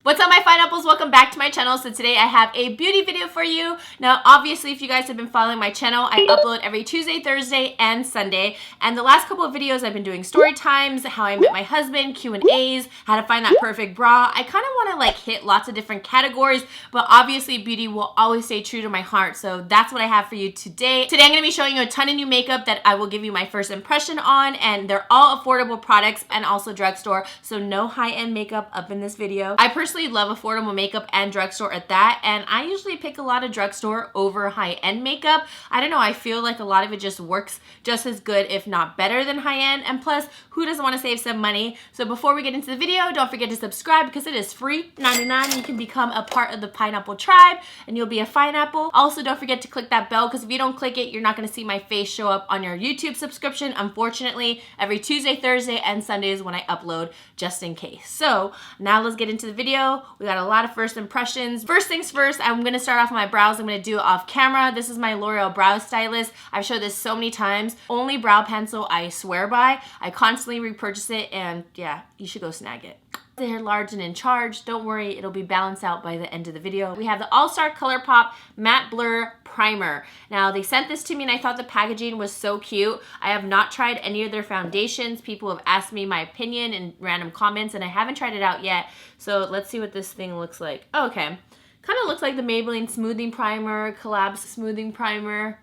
What's up, my pineapples? Welcome back to my channel. So today I have a beauty video for you. Now, obviously, if you guys have been following my channel, I upload every Tuesday, Thursday, and Sunday. And the last couple of videos, I've been doing story times, how I met my husband, Q&As, how to find that perfect bra. I kind of want to like hit lots of different categories, but obviously beauty will always stay true to my heart. So that's what I have for you today. Today, I'm going to be showing you a ton of new makeup that I will give you my first impression on, and they're all affordable products and also drugstore. So no high-end makeup up in this video. I personally love affordable makeup and drugstore at that, and I usually pick a lot of drugstore over high-end makeup. I don't know, I feel like a lot of it just works just as good, if not better than high-end, and plus, who doesn't want to save some money? So before we get into the video, don't forget to subscribe because it is free, $99. You can become a part of the pineapple tribe and you'll be a pineapple. Also, don't forget to click that bell because if you don't click it, you're not going to see my face show up on your YouTube subscription, unfortunately, every Tuesday, Thursday, and Sundays when I upload, just in case. So now let's get into the video. We got a lot of first impressions. First things first, I'm going to start off with my brows. I'm going to do it off camera. This is my L'Oreal Brow Stylist. I've showed this so many times. Only brow pencil I swear by. I constantly repurchase it, and yeah, you should go snag it. They're large and in charge. Don't worry, it'll be balanced out by the end of the video. We have the All-Star ColourPop Matte Blur Primer. Now, they sent this to me and I thought the packaging was so cute. I have not tried any of their foundations. People have asked me my opinion in random comments and I haven't tried it out yet. So let's see what this thing looks like. Oh, okay. Kind of looks like the Maybelline Smoothing Primer, Collabs Smoothing Primer.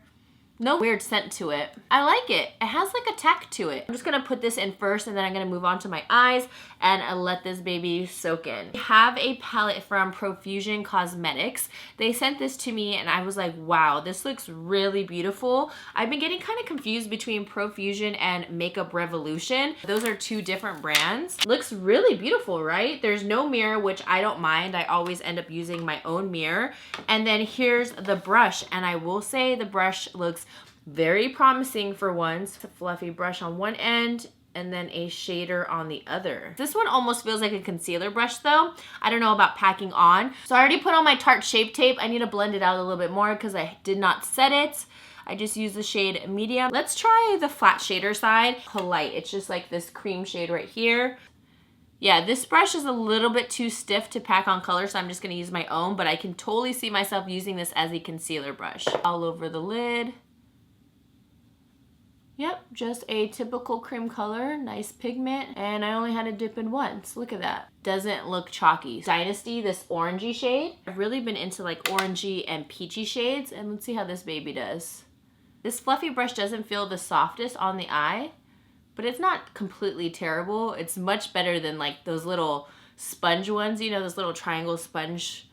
No weird scent to it. I like it. It has like a tack to it. I'm just gonna put this in first and then I'm gonna move on to my eyes and let this baby soak in. I have a palette from Profusion Cosmetics. They sent this to me and I was like, wow, this looks really beautiful. I've been getting kind of confused between Profusion and Makeup Revolution. Those are two different brands. Looks really beautiful, right? There's no mirror, which I don't mind. I always end up using my own mirror. And then here's the brush, and I will say the brush looks very promising for once. It's a fluffy brush on one end and then a shader on the other. This one almost feels like a concealer brush though. I don't know about packing on. So I already put on my Tarte Shape Tape. I need to blend it out a little bit more because I did not set it. I just used the shade medium. Let's try the flat shader side. Polite, it's just like this cream shade right here. Yeah, this brush is a little bit too stiff to pack on color, so I'm just gonna use my own, but I can totally see myself using this as a concealer brush. All over the lid. Yep, just a typical cream color, nice pigment, and I only had to dip in once. Look at that. Doesn't look chalky. Dynasty, this orangey shade. I've really been into like orangey and peachy shades, and let's see how this baby does. This fluffy brush doesn't feel the softest on the eye, but it's not completely terrible. It's much better than like those little sponge ones, you know, those little triangle sponge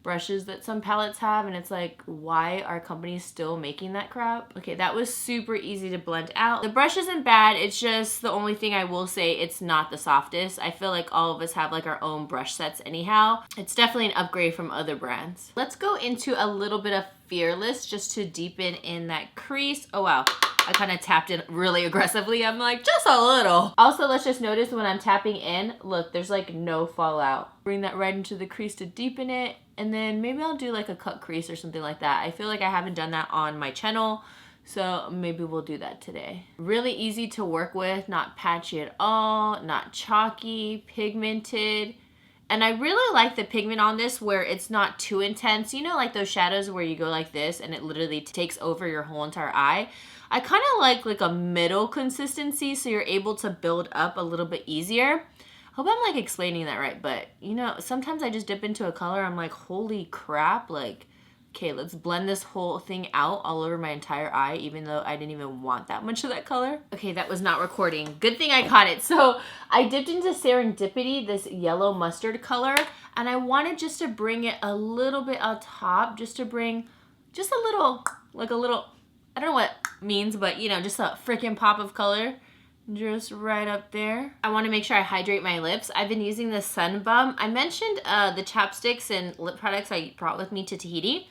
brushes that some palettes have, and it's like, why are companies still making that crap? Okay, that was super easy to blend out. The brush isn't bad, it's just the only thing I will say, it's not the softest. I feel like all of us have like our own brush sets anyhow. It's definitely an upgrade from other brands. Let's go into a little bit of Fearless just to deepen in that crease. Oh wow, I kind of tapped in really aggressively. I'm like, just a little. Also, let's just notice when I'm tapping in, look, there's like no fallout. Bring that right into the crease to deepen it. And then maybe I'll do like a cut crease or something like that. I feel like I haven't done that on my channel, so maybe we'll do that today. Really easy to work with, not patchy at all, not chalky, pigmented. And I really like the pigment on this where it's not too intense. You know, like those shadows where you go like this and it literally takes over your whole entire eye. I kind of like a middle consistency so you're able to build up a little bit easier. Hope I'm like explaining that right, but you know, sometimes I just dip into a color, I'm like, holy crap, like, okay, let's blend this whole thing out all over my entire eye, even though I didn't even want that much of that color. Okay, that was not recording. Good thing I caught it. So I dipped into Serendipity, this yellow mustard color, and I wanted just to bring it a little bit on top, just to bring just a little, like a little, I don't know what it means, but you know, just a freaking pop of color. Just right up there. I want to make sure I hydrate my lips. I've been using the Sun Bum. I mentioned the chapsticks and lip products I brought with me to Tahiti.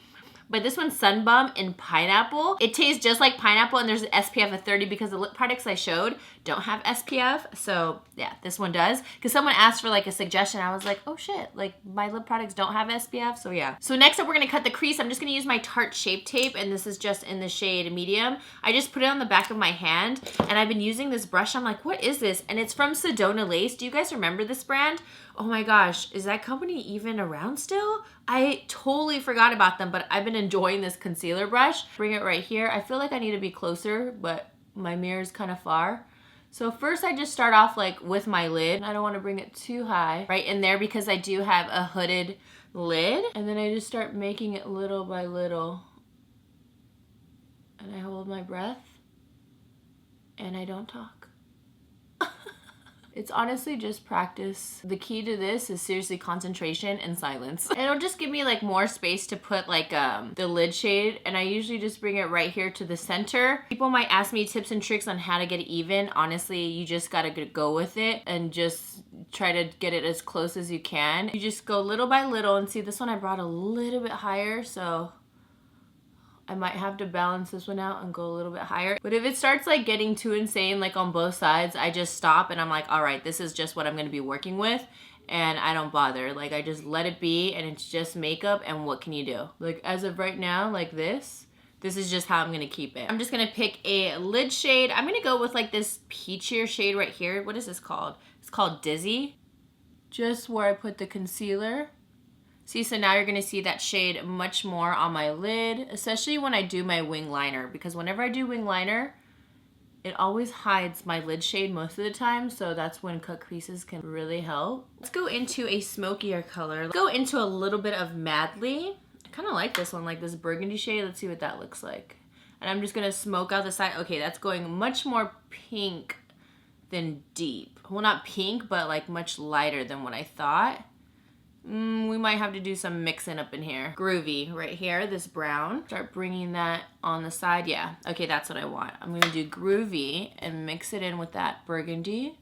But this one's Sun Bum in pineapple. It tastes just like pineapple and there's an SPF of 30 because the lip products I showed don't have SPF. So yeah, this one does. Because someone asked for like a suggestion. I was like, oh shit, like my lip products don't have SPF. So yeah. So next up we're gonna cut the crease. I'm just gonna use my Tarte Shape Tape and this is just in the shade medium. I just put it on the back of my hand and I've been using this brush. I'm like, what is this? And it's from Sedona Lace. Do you guys remember this brand? Oh my gosh, is that company even around still? I totally forgot about them, but I've been enjoying this concealer brush. Bring it right here. I feel like I need to be closer, but my mirror is kind of far. So first I just start off like with my lid. I don't want to bring it too high right in there because I do have a hooded lid. And then I just start making it little by little. And I hold my breath and I don't talk. It's honestly just practice. The key to this is seriously concentration and silence. It'll just give me like more space to put like the lid shade, and I usually just bring it right here to the center. People might ask me tips and tricks on how to get it even. Honestly, you just gotta go with it and just try to get it as close as you can. You just go little by little, and see this one I brought a little bit higher, so I might have to balance this one out and go a little bit higher. But if it starts like getting too insane like on both sides, I just stop and I'm like, all right, this is just what I'm gonna be working with, and I don't bother. Like I just let it be, and it's just makeup, and what can you do? Like as of right now, like this is just how I'm gonna keep it. I'm just gonna pick a lid shade. I'm gonna go with like this peachier shade right here. What is this called? It's called Dizzy. Just where I put the concealer. See, so now you're gonna see that shade much more on my lid, especially when I do my wing liner, because whenever I do wing liner, it always hides my lid shade most of the time, so that's when cut creases can really help. Let's go into a smokier color. Let's go into a little bit of Madly. I kind of like this one, like this burgundy shade. Let's see what that looks like. And I'm just gonna smoke out the side. Okay, that's going much more pink than deep. Well, not pink, but like much lighter than what I thought. We might have to do some mixing up in here. Groovy right here, this brown. Start bringing that on the side. Yeah, okay, that's what I want. I'm gonna do groovy and mix it in with that burgundy.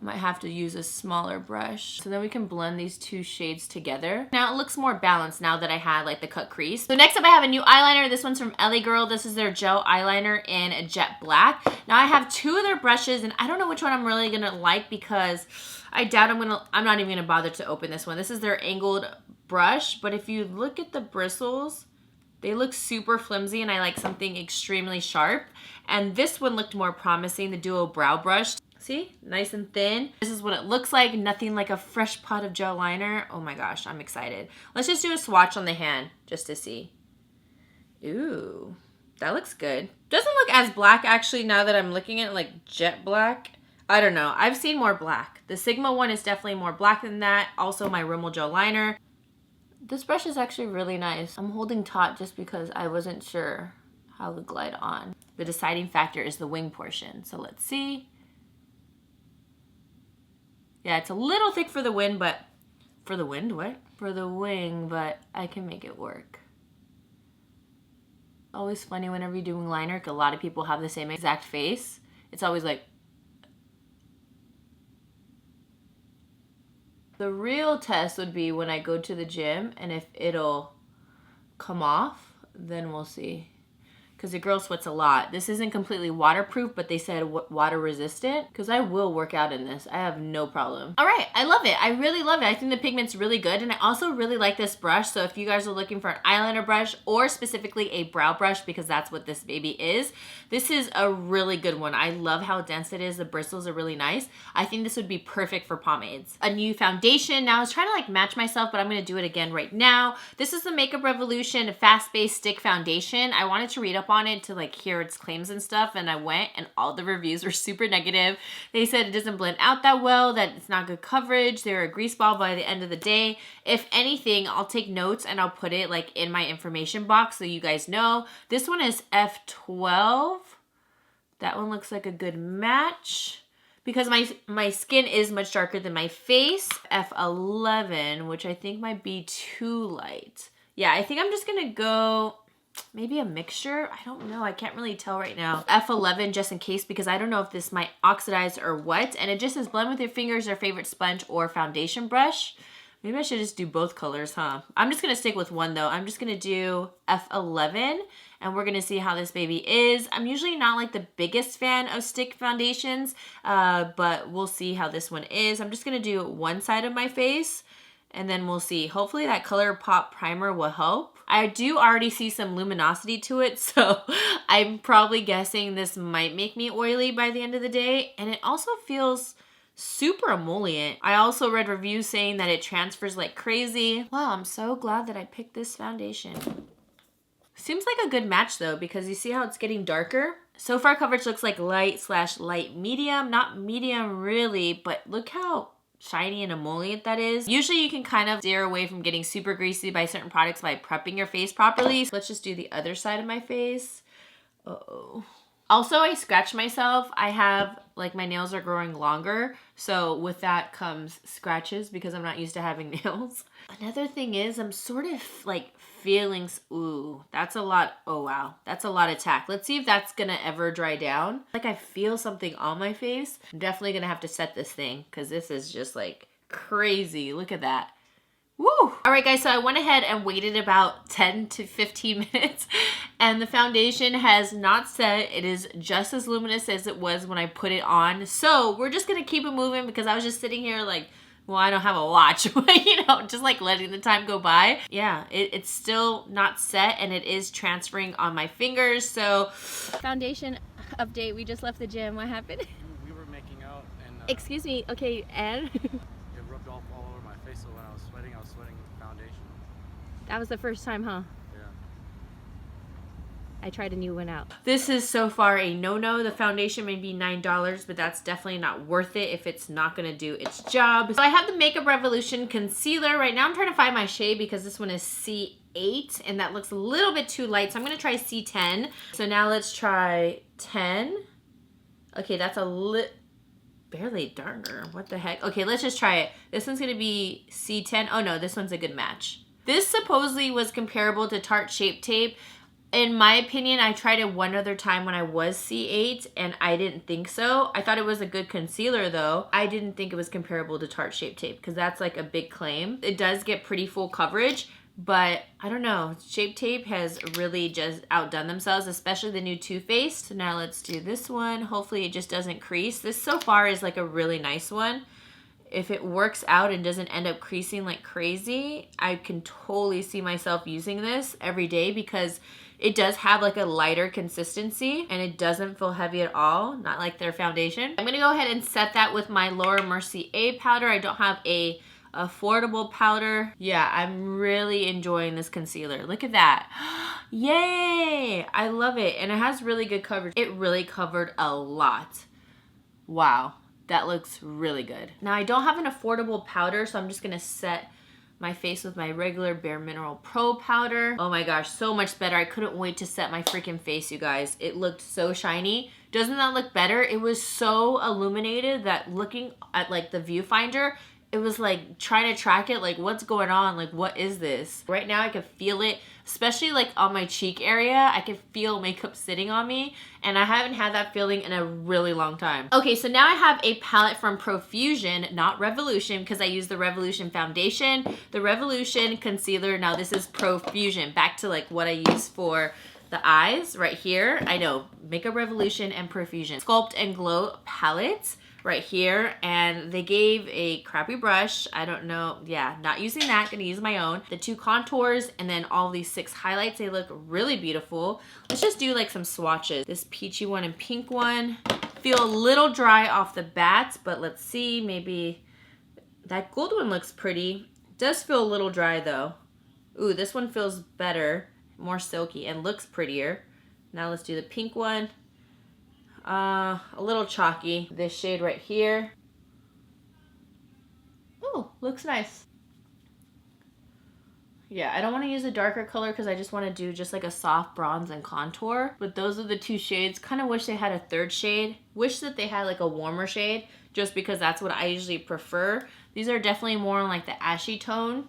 I might have to use a smaller brush. So then we can blend these two shades together. Now it looks more balanced now that I had like the cut crease. So next up I have a new eyeliner. This one's from LA Girl. This is their gel eyeliner in jet black. Now I have two of their brushes, and I don't know which one I'm really gonna like because I doubt I'm not even gonna bother to open this one. This is their angled brush, but if you look at the bristles, they look super flimsy, and I like something extremely sharp. And this one looked more promising, the Duo Brow Brush. See, nice and thin. This is what it looks like, nothing like a fresh pot of gel liner. Oh my gosh, I'm excited. Let's just do a swatch on the hand just to see. Ooh, that looks good. Doesn't look as black actually now that I'm looking at it, like jet black. I don't know, I've seen more black. The Sigma one is definitely more black than that. Also my Rimmel gel liner. This brush is actually really nice. I'm holding taut just because I wasn't sure how it would glide on. The deciding factor is the wing portion. So let's see. Yeah, it's a little thick for the wind, but for the wind, what? For the wing, but I can make it work. Always funny whenever you do wing liner, 'cause a lot of people have the same exact face. It's always like, the real test would be when I go to the gym, and if it'll come off, then we'll see. Because the girl sweats a lot. This isn't completely waterproof, but they said water resistant, because I will work out in this. I have no problem. All right, I love it. I really love it. I think the pigment's really good, and I also really like this brush. So if you guys are looking for an eyeliner brush, or specifically a brow brush, because that's what this baby is, this is a really good one. I love how dense it is. The bristles are really nice. I think this would be perfect for pomades. A new foundation. Now I was trying to like match myself, but I'm gonna do it again right now. This is the Makeup Revolution Fast-Based Stick Foundation. I wanted to read up on it to like hear its claims and stuff, and I went, and all the reviews were super negative. They said it doesn't blend out that well, that it's not good coverage, they're a grease ball by the end of the day. If anything, I'll take notes and I'll put it like in my information box so you guys know. This one is F12. That one looks like a good match because my skin is much darker than my face. F11, which I think might be too light. Yeah, I think I'm just gonna go maybe a mixture. I don't know. I can't really tell right now. F11 just in case, because I don't know if this might oxidize or what. And it just says blend with your fingers, your favorite sponge or foundation brush. Maybe I should just do both colors, huh? I'm just going to stick with one though. I'm just going to do F11 and we're going to see how this baby is. I'm usually not like the biggest fan of stick foundations, but we'll see how this one is. I'm just going to do one side of my face. And then we'll see. Hopefully that Color Pop primer will help. I do already see some luminosity to it, so I'm probably guessing this might make me oily by the end of the day. And it also feels super emollient. I also read reviews saying that it transfers like crazy. Wow, I'm so glad that I picked this foundation. Seems like a good match though, because you see how it's getting darker? So far coverage looks like light/light medium. Not medium really, but look how shiny and emollient that is. Usually you can kind of steer away from getting super greasy by certain products by prepping your face properly. So let's just do the other side of my face. Uh-oh. Also, I scratched myself. I have, like, my nails are growing longer. So with that comes scratches because I'm not used to having nails. Another thing is I'm sort of like feeling, ooh, that's a lot. Oh, wow. That's a lot of tack. Let's see if that's going to ever dry down. Like I feel something on my face. I'm definitely going to have to set this thing because this is just like crazy. Look at that. Woo! All right, guys, so I went ahead and waited about 10 to 15 minutes and the foundation has not set. It is just as luminous as it was when I put it on. So we're just gonna keep it moving because I was just sitting here like, well, I don't have a watch, but you know, just like letting the time go by. Yeah, it's still not set and it is transferring on my fingers. So foundation update, we just left the gym. What happened? We were making out and... Excuse me, okay, and? It rubbed off all over my face, so when I was sweating with foundation. That was the first time, huh? Yeah. I tried a new one out. This is so far a no-no. The foundation may be $9, but that's definitely not worth it if it's not gonna do its job. So I have the Makeup Revolution concealer. Right now I'm trying to find my shade because this one is C8 and that looks a little bit too light. So I'm gonna try C10. So now let's try 10. Okay, that's a barely darker. What the heck? Okay, let's just try it. This one's gonna be C10. Oh no, this one's a good match. This supposedly was comparable to Tarte Shape Tape. In my opinion, I tried it one other time when I was C8 and I didn't think so. I thought it was a good concealer though. I didn't think it was comparable to Tarte Shape Tape because that's like a big claim. It does get pretty full coverage, but I don't know. Shape Tape has really just outdone themselves, especially the new Too Faced. So now let's do this one. Hopefully it just doesn't crease. This so far is like a really nice one. If it works out and doesn't end up creasing like crazy, I can totally see myself using this every day because it does have like a lighter consistency and it doesn't feel heavy at all, not like their foundation. I'm gonna go ahead and set that with my Laura Mercier A powder. I don't have a affordable powder. Yeah, I'm really enjoying this concealer. Look at that. Yay! I love it. And it has really good coverage. It really covered a lot. Wow. That looks really good. Now I don't have an affordable powder, so I'm just gonna set my face with my regular Bare Mineral Pro powder. Oh my gosh, so much better. I couldn't wait to set my freaking face, you guys. It looked so shiny. Doesn't that look better? It was so illuminated that looking at like the viewfinder, it was like trying to track it, like what's going on, like what is this? Right now I can feel it, especially like on my cheek area. I can feel makeup sitting on me and I haven't had that feeling in a really long time. Okay, so now I have a palette from Profusion, not Revolution, because I use the Revolution foundation, the Revolution concealer. Now this is Profusion, back to like what I use for the eyes right here. I know, Makeup Revolution and Profusion. Sculpt and Glow palette right here, and they gave a crappy brush. I don't know, yeah, not using that, gonna use my own. The 2 contours and then all these 6 highlights, they look really beautiful. Let's just do like some swatches. This peachy one and pink one. Feel a little dry off the bat, but let's see, maybe that gold one looks pretty. Does feel a little dry though. Ooh, this one feels better, more silky and looks prettier. Now let's do the pink one. A little chalky. This shade right here. Oh, looks nice. Yeah, I don't want to use a darker color because I just want to do just like a soft bronze and contour. But those are the 2 shades. Kind of wish they had a 3rd shade. Wish that they had like a warmer shade just because that's what I usually prefer. These are definitely more on like the ashy tone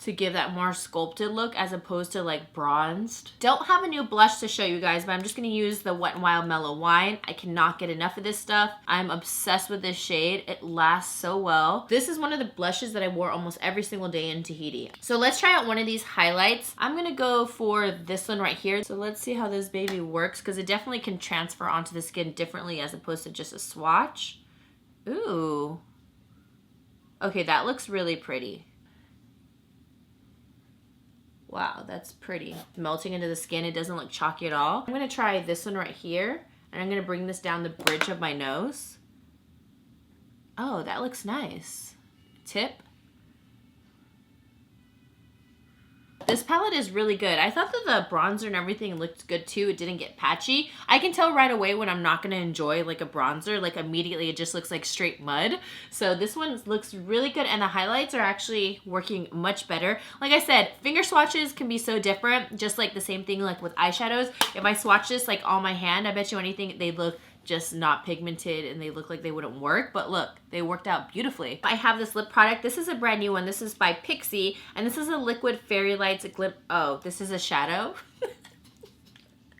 to give that more sculpted look as opposed to like bronzed. Don't have a new blush to show you guys, but I'm just gonna use the Wet n Wild Mellow Wine. I cannot get enough of this stuff. I'm obsessed with this shade. It lasts so well. This is one of the blushes that I wore almost every single day in Tahiti. So let's try out one of these highlights. I'm gonna go for this one right here. So let's see how this baby works because it definitely can transfer onto the skin differently as opposed to just a swatch. Ooh. Okay, that looks really pretty. Wow, that's pretty. Melting into the skin, it doesn't look chalky at all. I'm gonna try this one right here, and I'm gonna bring this down the bridge of my nose. Oh, that looks nice. Tip. This palette is really good. I thought that the bronzer and everything looked good too. It didn't get patchy. I can tell right away when I'm not going to enjoy like a bronzer. Like immediately it just looks like straight mud. So this one looks really good and the highlights are actually working much better. Like I said, finger swatches can be so different. Just like the same thing like with eyeshadows. If I swatch this like on my hand, I bet you anything they look just not pigmented and they look like they wouldn't work, but look, they worked out beautifully. I have this lip product. This is a brand new one. This is by Pixie and this is a liquid fairy lights lip. Oh, this is a shadow.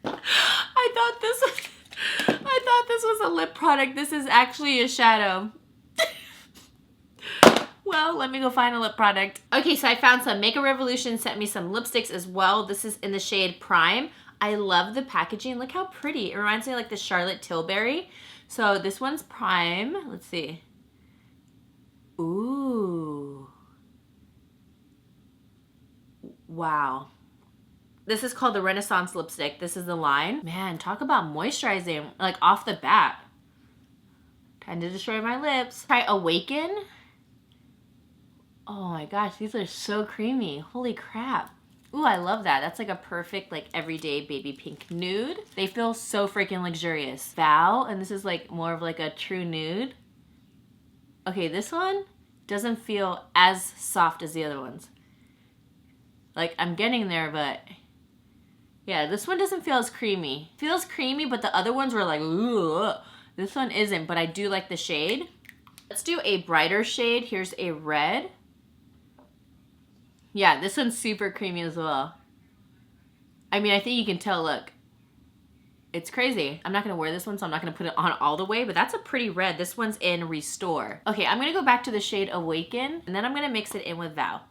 I thought this was a lip product. This is actually a shadow. Well, let me go find a lip product. Okay, so I found some. Makeup Revolution sent me some lipsticks as well. This is in the shade Prime. I love the packaging. Look how pretty. It reminds me of like the Charlotte Tilbury. So this one's Prime. Let's see. Ooh. Wow. This is called the Renaissance lipstick. This is the line. Man, talk about moisturizing like off the bat. Time to destroy my lips. Try Awaken. Oh my gosh, these are so creamy. Holy crap. Ooh, I love that. That's like a perfect, like, everyday baby pink nude. They feel so freaking luxurious. Vow, and this is like more of like a true nude. Okay, this one doesn't feel as soft as the other ones. Like, I'm getting there, but yeah, this one doesn't feel as creamy. Feels creamy, but the other ones were like, ooh. This one isn't, but I do like the shade. Let's do a brighter shade. Here's a red. Yeah, this one's super creamy as well. I mean, I think you can tell, look. It's crazy. I'm not going to wear this one, so I'm not going to put it on all the way, but that's a pretty red. This one's in Restore. Okay, I'm going to go back to the shade Awaken, and then I'm going to mix it in with Vow.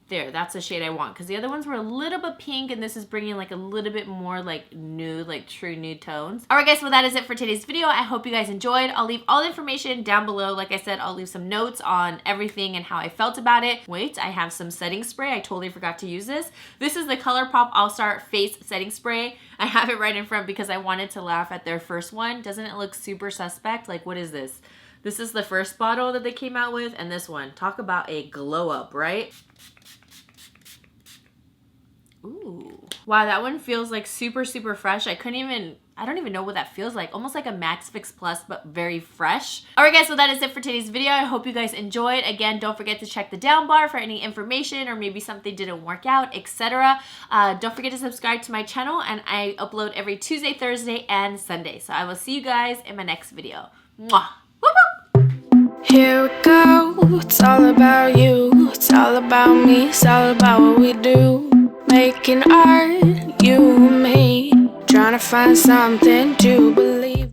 There, that's the shade I want, because the other ones were a little bit pink, and this is bringing like a little bit more like nude, like true nude tones. All right, guys, well, that is it for today's video. I hope you guys enjoyed. I'll leave all the information down below. Like I said, I'll leave some notes on everything and how I felt about it. Wait, I have some setting spray. I totally forgot to use this. This is the ColourPop All-Star Face Setting Spray. I have it right in front because I wanted to laugh at their first one. Doesn't it look super suspect? Like, what is this? This is the first bottle that they came out with, and this one. Talk about a glow up, right? Ooh. Wow, that one feels like super, super fresh. I don't even know what that feels like. Almost like a Max Fix Plus, but very fresh. All right, guys, so that is it for today's video. I hope you guys enjoyed. Again, don't forget to check the down bar for any information or maybe something didn't work out, etc. Don't forget to subscribe to my channel, and I upload every Tuesday, Thursday, and Sunday. So I will see you guys in my next video. Mwah! Whoop, whoop. Here we go, it's all about you, it's all about me, it's all about what we do. Making art, you and me, trying to find something to believe.